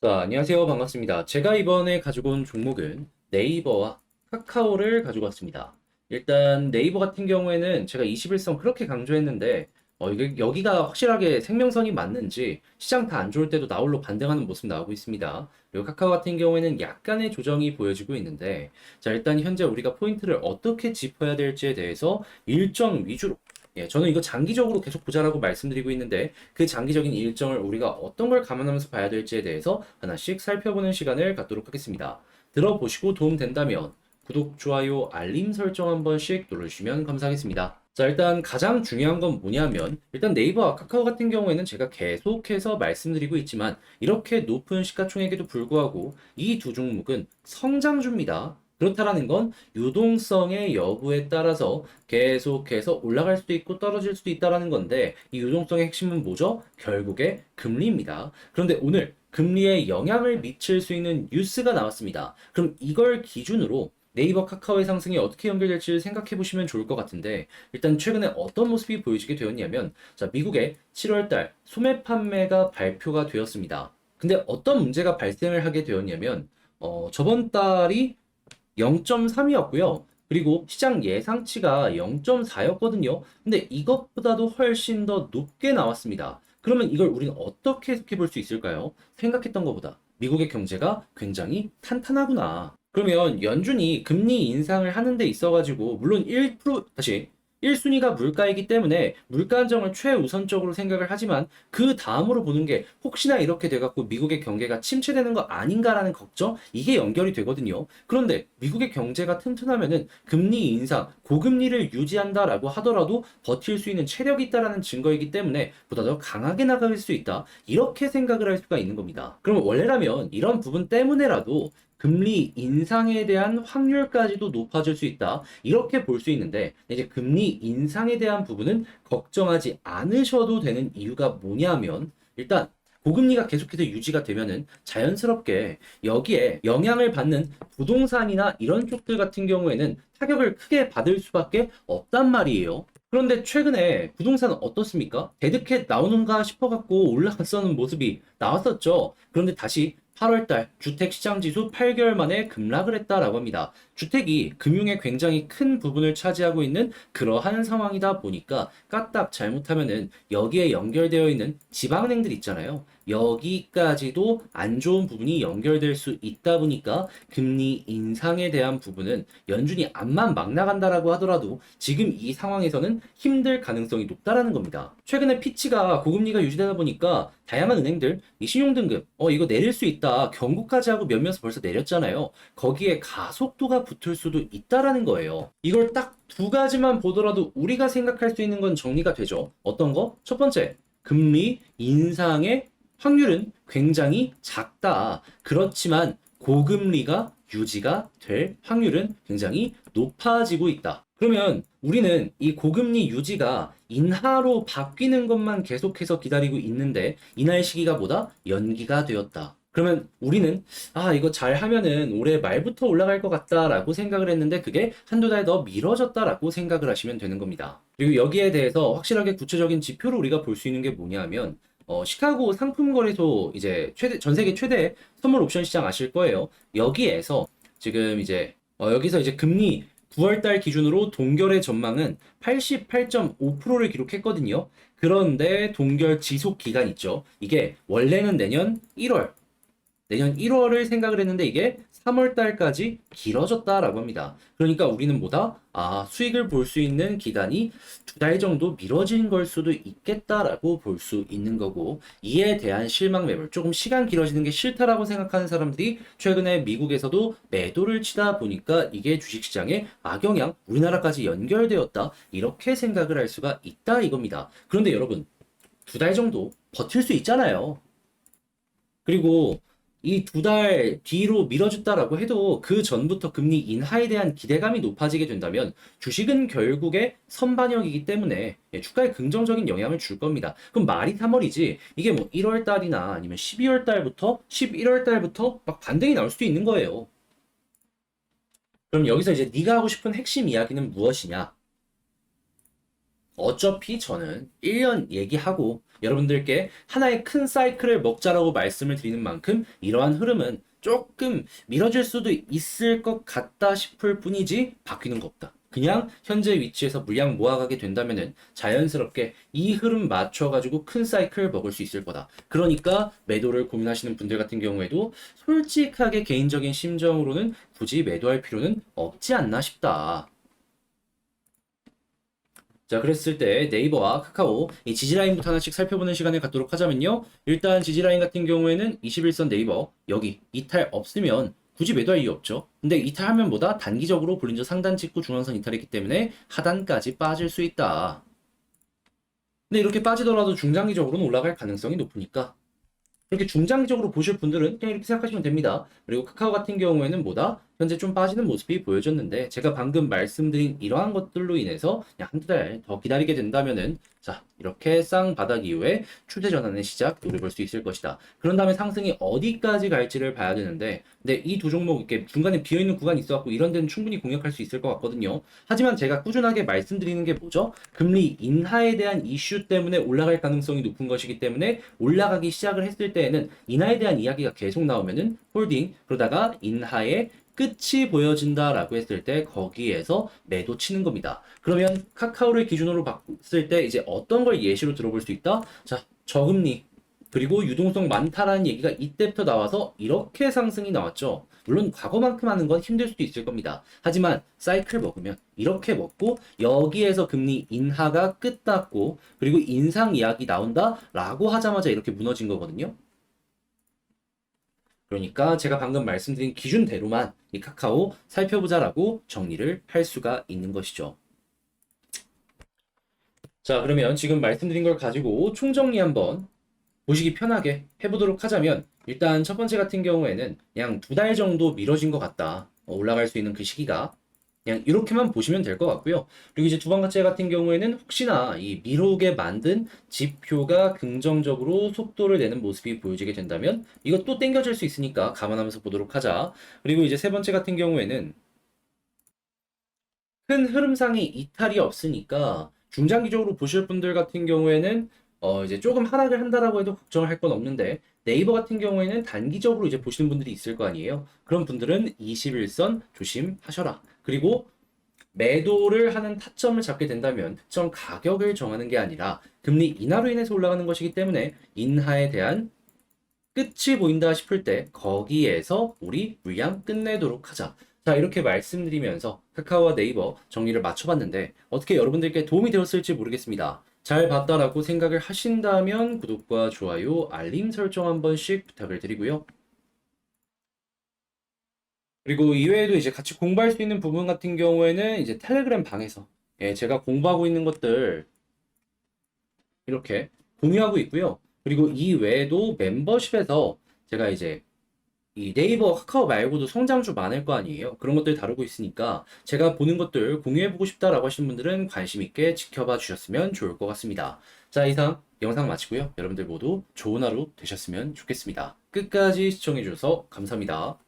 자, 안녕하세요. 반갑습니다. 제가 이번에 가지고 온 종목은 네이버와 카카오를 가지고 왔습니다. 일단 네이버 같은 경우에는 제가 21선 그렇게 강조했는데 이게 여기가 확실하게 생명선이 맞는지 시장 다 안 좋을 때도 나홀로 반등하는 모습 나오고 있습니다. 그리고 카카오 같은 경우에는 약간의 조정이 보여지고 있는데 자, 일단 현재 우리가 포인트를 어떻게 짚어야 될지에 대해서 일정 위주로 저는 이거 장기적으로 계속 보자라고 말씀드리고 있는데 그 장기적인 일정을 우리가 어떤 걸 감안하면서 봐야 될지에 대해서 하나씩 살펴보는 시간을 갖도록 하겠습니다. 들어보시고 도움된다면 구독, 좋아요, 알림 설정 한 번씩 눌러주시면 감사하겠습니다. 자, 일단 가장 중요한 건 뭐냐면 일단 네이버와 카카오 같은 경우에는 제가 계속해서 말씀드리고 있지만 이렇게 높은 시가총액에도 불구하고 이 두 종목은 성장주입니다. 그렇다라는 건 유동성의 여부에 따라서 계속해서 올라갈 수도 있고 떨어질 수도 있다라는 건데 이 유동성의 핵심은 뭐죠? 결국에 금리입니다. 그런데 오늘 금리에 영향을 미칠 수 있는 뉴스가 나왔습니다. 그럼 이걸 기준으로 네이버 카카오의 상승이 어떻게 연결될지 생각해 보시면 좋을 것 같은데 일단 최근에 어떤 모습이 보여지게 되었냐면 자, 미국의 7월달 소매 판매가 발표가 되었습니다. 근데 어떤 문제가 발생을 하게 되었냐면 저번 달이 0.3이었고요. 그리고 시장 예상치가 0.4였거든요. 근데 이것보다도 훨씬 더 높게 나왔습니다. 그러면 이걸 우리는 어떻게 해석해 볼 수 있을까요? 생각했던 것보다 미국의 경제가 굉장히 탄탄하구나. 그러면 연준이 금리 인상을 하는 데 있어가지고 물론 1% 다시 1순위가 물가이기 때문에 물가 안정을 최우선적으로 생각을 하지만 그 다음으로 보는 게 혹시나 이렇게 돼갖고 미국의 경제가 침체되는 거 아닌가라는 걱정? 이게 연결이 되거든요. 그런데 미국의 경제가 튼튼하면은 금리 인상, 고금리를 유지한다라고 하더라도 버틸 수 있는 체력이 있다라는 증거이기 때문에 보다 더 강하게 나갈 수 있다. 이렇게 생각을 할 수가 있는 겁니다. 그럼 원래라면 이런 부분 때문에라도 금리 인상에 대한 확률까지도 높아질 수 있다. 이렇게 볼 수 있는데 이제 금리 인상에 대한 부분은 걱정하지 않으셔도 되는 이유가 뭐냐면 일단 고금리가 계속해서 유지가 되면은 자연스럽게 여기에 영향을 받는 부동산이나 이런 쪽들 같은 경우에는 타격을 크게 받을 수밖에 없단 말이에요. 그런데 최근에 부동산은 어떻습니까? 데드캣 나오는가 싶어갖고 올라갔었는 모습이 나왔었죠. 그런데 다시 8월달 주택시장지수 8개월 만에 급락을 했다라고 합니다. 주택이 금융에 굉장히 큰 부분을 차지하고 있는 그러한 상황이다 보니까 까딱 잘못하면은 여기에 연결되어 있는 지방은행들 있잖아요. 여기까지도 안 좋은 부분이 연결될 수 있다 보니까 금리 인상에 대한 부분은 연준이 앞만 막 나간다라고 하더라도 지금 이 상황에서는 힘들 가능성이 높다라는 겁니다. 최근에 피치가 고금리가 유지되다 보니까 다양한 은행들 이 신용등급 이거 내릴 수 있다 경고까지 하고 몇몇에서 벌써 내렸잖아요. 거기에 가속도가 붙을 수도 있다라는 거예요. 이걸 딱 두 가지만 보더라도 우리가 생각할 수 있는 건 정리가 되죠. 어떤 거? 첫 번째, 금리 인상의 확률은 굉장히 작다. 그렇지만 고금리가 유지가 될 확률은 굉장히 높아지고 있다. 그러면 우리는 이 고금리 유지가 인하로 바뀌는 것만 계속해서 기다리고 있는데 인하의 시기가 뭐다? 연기가 되었다. 그러면 우리는 이거 잘 하면은 올해 말부터 올라갈 것 같다라고 생각을 했는데 그게 한두 달 더 미뤄졌다라고 생각을 하시면 되는 겁니다. 그리고 여기에 대해서 확실하게 구체적인 지표를 우리가 볼 수 있는 게 뭐냐면 시카고 상품거래소 이제 전 세계 최대 선물 옵션 시장 아실 거예요. 여기에서 지금 이제 여기서 이제 금리 9월 달 기준으로 동결의 전망은 88.5%를 기록했거든요. 그런데 동결 지속 기간 있죠. 이게 원래는 내년 1월을 생각을 했는데 이게 3월 달까지 길어졌다라고 합니다. 그러니까 우리는 뭐다? 수익을 볼 수 있는 기간이 두 달 정도 미뤄진 걸 수도 있겠다라고 볼 수 있는 거고 이에 대한 실망 매물 조금 시간 길어지는 게 싫다라고 생각하는 사람들이 최근에 미국에서도 매도를 치다 보니까 이게 주식시장에 악영향 우리나라까지 연결되었다 이렇게 생각을 할 수가 있다 이겁니다. 그런데 여러분 두 달 정도 버틸 수 있잖아요. 그리고 이 두 달 뒤로 미뤄졌다라고 해도 그 전부터 금리 인하에 대한 기대감이 높아지게 된다면 주식은 결국에 선반영이기 때문에 주가에 긍정적인 영향을 줄 겁니다. 그럼 말이 3월이지 이게 뭐 1월 달이나 아니면 12월 달부터 11월 달부터 막 반등이 나올 수도 있는 거예요. 그럼 여기서 이제 네가 하고 싶은 핵심 이야기는 무엇이냐? 어차피 저는 1년 얘기하고 여러분들께 하나의 큰 사이클을 먹자라고 말씀을 드리는 만큼 이러한 흐름은 조금 미뤄질 수도 있을 것 같다 싶을 뿐이지 바뀌는 거 없다. 그냥 현재 위치에서 물량 모아가게 된다면은 자연스럽게 이 흐름 맞춰가지고 큰 사이클 먹을 수 있을 거다. 그러니까 매도를 고민하시는 분들 같은 경우에도 솔직하게 개인적인 심정으로는 굳이 매도할 필요는 없지 않나 싶다. 자, 그랬을 때 네이버와 카카오 이 지지라인부터 하나씩 살펴보는 시간을 갖도록 하자면요. 일단 지지라인 같은 경우에는 21선 네이버 여기 이탈 없으면 굳이 매도할 이유 없죠. 근데 이탈하면 뭐다? 단기적으로 볼린저 상단 찍고 중앙선 이탈했기 때문에 하단까지 빠질 수 있다. 근데 이렇게 빠지더라도 중장기적으로는 올라갈 가능성이 높으니까 그렇게 중장기적으로 보실 분들은 그냥 이렇게 생각하시면 됩니다. 그리고 카카오 같은 경우에는 뭐다? 현재 좀 빠지는 모습이 보여졌는데 제가 방금 말씀드린 이러한 것들로 인해서 그냥 한두 달 더 기다리게 된다면은 자 이렇게 쌍바닥 이후에 추세 전환의 시작 노려볼 수 있을 것이다. 그런 다음에 상승이 어디까지 갈지를 봐야 되는데 근데 이 두 종목 이렇게 중간에 비어있는 구간이 있어갖고 이런 데는 충분히 공략할 수 있을 것 같거든요. 하지만 제가 꾸준하게 말씀드리는 게 뭐죠? 금리 인하에 대한 이슈 때문에 올라갈 가능성이 높은 것이기 때문에 올라가기 시작을 했을 때에는 인하에 대한 이야기가 계속 나오면은 홀딩 그러다가 인하에 끝이 보여진다라고 했을 때 거기에서 매도 치는 겁니다. 그러면 카카오를 기준으로 봤을 때 이제 어떤 걸 예시로 들어볼 수 있다? 자, 저금리 그리고 유동성 많다라는 얘기가 이때부터 나와서 이렇게 상승이 나왔죠. 물론 과거만큼 하는 건 힘들 수도 있을 겁니다. 하지만 사이클 먹으면 이렇게 먹고 여기에서 금리 인하가 끝났고 그리고 인상 이야기 나온다라고 하자마자 이렇게 무너진 거거든요. 그러니까 제가 방금 말씀드린 기준대로만 이 카카오 살펴보자라고 정리를 할 수가 있는 것이죠. 자, 그러면 지금 말씀드린 걸 가지고 총정리 한번 보시기 편하게 해보도록 하자면 일단 첫 번째 같은 경우에는 그냥 두 달 정도 미뤄진 것 같다. 올라갈 수 있는 그 시기가 그냥 이렇게만 보시면 될 것 같고요. 그리고 이제 두 번째 같은 경우에는 혹시나 이 미루게 만든 지표가 긍정적으로 속도를 내는 모습이 보여지게 된다면 이것도 땡겨질 수 있으니까 감안하면서 보도록 하자. 그리고 이제 세 번째 같은 경우에는 큰 흐름상의 이탈이 없으니까 중장기적으로 보실 분들 같은 경우에는 이제 조금 하락을 한다라고 해도 걱정을 할 건 없는데 네이버 같은 경우에는 단기적으로 이제 보시는 분들이 있을 거 아니에요. 그런 분들은 21선 조심하셔라. 그리고 매도를 하는 타점을 잡게 된다면 특정 가격을 정하는 게 아니라 금리 인하로 인해서 올라가는 것이기 때문에 인하에 대한 끝이 보인다 싶을 때 거기에서 우리 물량 끝내도록 하자. 자, 이렇게 말씀드리면서 카카오와 네이버 정리를 맞춰봤는데 어떻게 여러분들께 도움이 되었을지 모르겠습니다. 잘 봤다라고 생각을 하신다면 구독과 좋아요, 알림 설정 한 번씩 부탁을 드리고요. 그리고 이외에도 이제 같이 공부할 수 있는 부분 같은 경우에는 이제 텔레그램 방에서 예, 제가 공부하고 있는 것들 이렇게 공유하고 있고요. 그리고 이 외에도 멤버십에서 제가 이제 이 네이버, 카카오 말고도 성장주 많을 거 아니에요. 그런 것들 다루고 있으니까 제가 보는 것들 공유해보고 싶다라고 하시는 분들은 관심 있게 지켜봐 주셨으면 좋을 것 같습니다. 자, 이상 영상 마치고요. 여러분들 모두 좋은 하루 되셨으면 좋겠습니다. 끝까지 시청해주셔서 감사합니다.